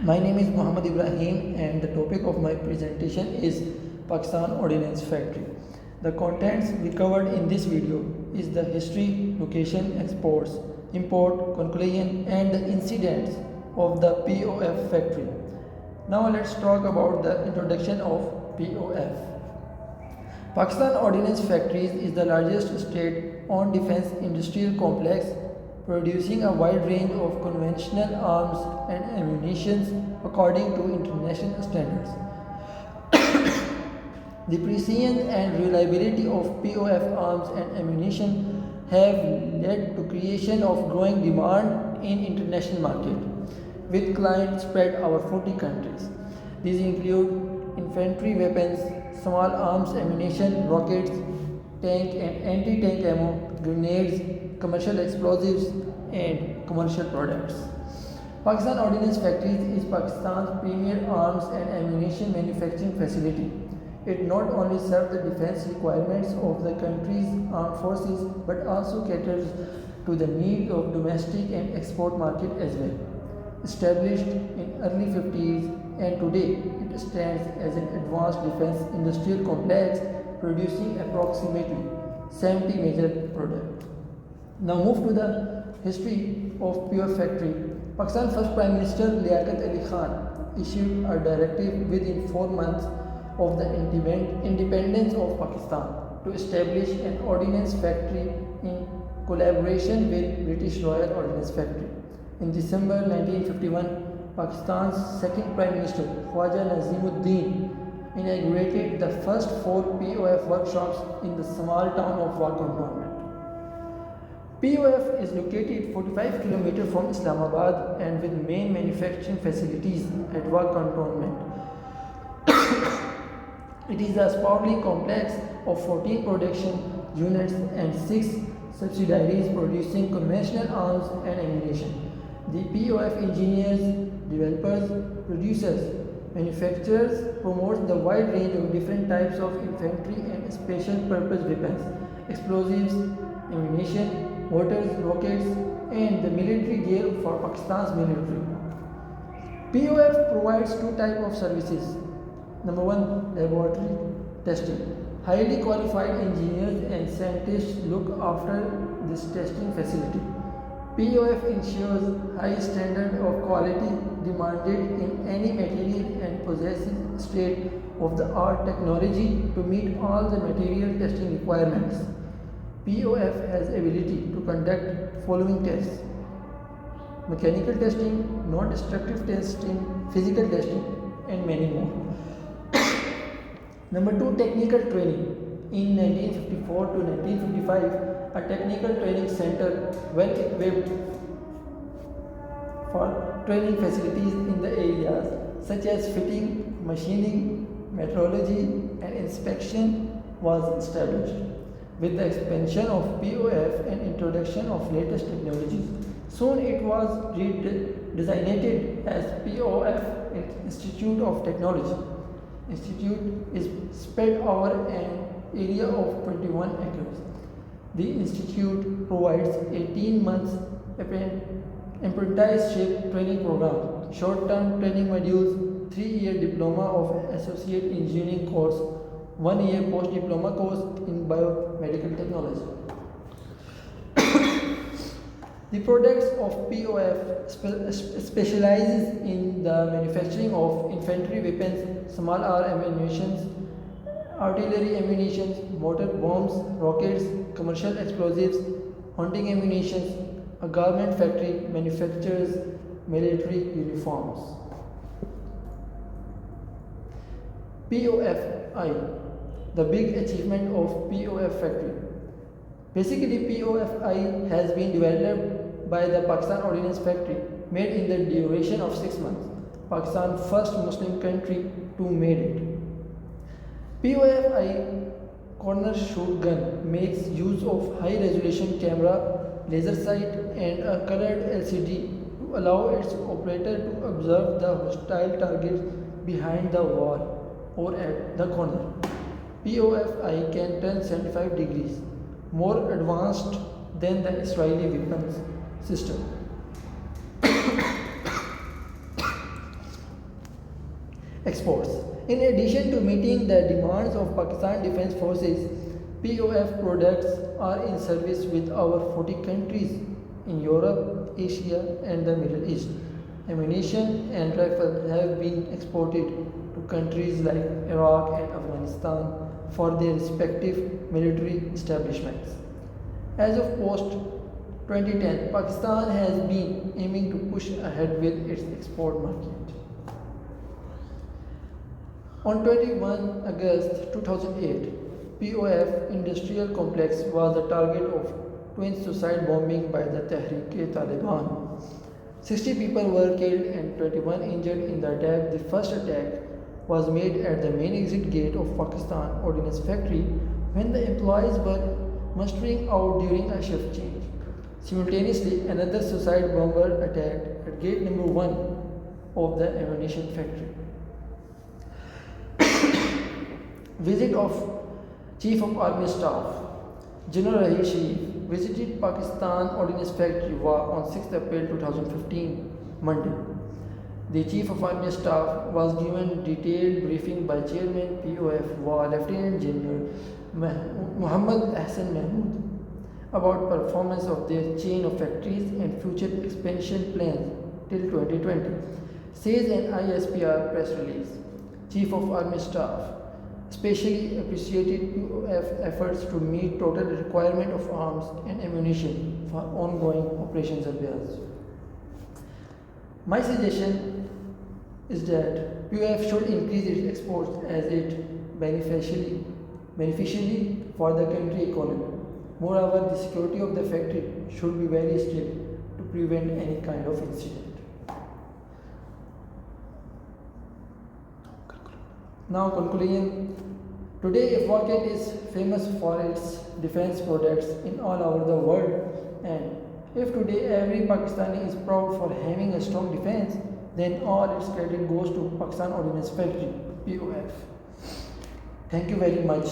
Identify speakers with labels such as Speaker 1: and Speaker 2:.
Speaker 1: My name is Muhammad Ibrahim and the topic of my presentation is Pakistan Ordnance Factory. The contents we covered in this video is the history, location, exports, import, conclusion and the incidents of the PoF factory. Now let's talk about the introduction of PoF. Pakistan Ordnance Factories is the largest state-owned defense industrial complex producing a wide range of conventional arms and ammunition according to international standards. The precision and reliability of PoF arms and ammunition have led to creation of growing demand in international market, with clients spread over 40 countries. These include infantry weapons, small arms ammunition, rockets, tank and anti-tank ammo, grenades, commercial explosives and commercial products. Pakistan Ordnance Factories is Pakistan's premier arms and ammunition manufacturing facility. It not only serves the defense requirements of the country's armed forces but also caters to the needs of domestic and export market as well. Established in early 50s and today it stands as an advanced defense industrial complex producing approximately 70 major products. Now move to the history of PoF factory. Pakistan's first Prime Minister Liaquat Ali Khan issued a directive within 4 months of the independence of Pakistan to establish an ordnance factory in collaboration with British Royal Ordnance Factory. In December 1951, Pakistan's second Prime Minister Khwaja Nazimuddin inaugurated the first 4 PoF workshops in the small town of War Cantonment. PoF is located 45 km from Islamabad and with main manufacturing facilities at War Cantonment. It is a sprawling complex of 14 production units and 6 subsidiaries producing conventional arms and ammunition. The PoF engineers, developers, producers, manufacturers promotes the wide range of different types of infantry and special purpose weapons, explosives, ammunition, mortars, rockets, and the military gear for Pakistan's military. PoF provides 2 types of services. Number 1, laboratory testing. Highly qualified engineers and scientists look after this testing facility. PoF ensures high standard of quality demanded in any material and possesses state-of-the-art technology to meet all the material testing requirements. PoF has ability to conduct following tests: mechanical testing, non-destructive testing, physical testing, and many more. Number 2, technical training. In 1954 to 1955, a technical training center well equipped for training facilities in the areas such as fitting, machining, metrology, and inspection was established. With the expansion of PoF and introduction of latest technologies, soon it was designated as PoF Institute of Technology. Institute is spread over an area of 21 acres. The institute provides 18 months apprenticeship training program, short-term training modules, 3-year diploma of associate engineering course, 1-year post-diploma course in biomedical technology. The products of PoF specializes in the manufacturing of infantry weapons, small arm ammunition, artillery ammunition, mortar bombs, rockets, commercial explosives, hunting ammunition. A garment factory manufactures military uniforms. POFI, the big achievement of PoF factory. Basically, POFI has been developed by the Pakistan Ordnance Factory, made in the duration of 6 months. Pakistan, first Muslim country to made it. POFI corner shoot gun makes use of high resolution camera, laser sight and a colored LCD to allow its operator to observe the hostile targets behind the wall or at the corner. POFI can turn 75 degrees, more advanced than the Israeli weapons system. exports. In addition to meeting the demands of Pakistan Defense Forces, POF products are in service with over 40 countries in Europe, Asia, and the Middle East. Ammunition and rifles have been exported to countries like Iraq and Afghanistan for their respective military establishments. As of post 2010, Pakistan has been aiming to push ahead with its export market. On 21 August 2008, POF industrial complex was the target of twin suicide bombing by the Tehreek-e-Taliban. 60 people were killed and 21 injured in the attack. The first attack was made at the main exit gate of Pakistan Ordnance factory when the employees were mustering out during a shift change. Simultaneously, another suicide bomber attacked at gate number 1 of the ammunition factory. Visit of Chief of Army Staff General Rahim Sharif visited Pakistan Ordnance Factory on 6 April 2015, Monday. The Chief of Army Staff was given detailed briefing by Chairman POF Lieutenant General Muhammad Ahsan Mahmood about performance of their chain of factories and future expansion plans till 2020, says an ISPR press release. Chief of Army Staff especially appreciated POF efforts to meet total requirement of arms and ammunition for ongoing operations affairs. My suggestion is that POF should increase its exports as it beneficially for the country economy. Moreover, the security of the factory should be very strict to prevent any kind of incident. Now conclusion. Today Qualitative is famous for its defense products in all over the world, and if today every Pakistani is proud for having a strong defense, then all its credit goes to Pakistan Ordnance Factory, POF. Thank you very much.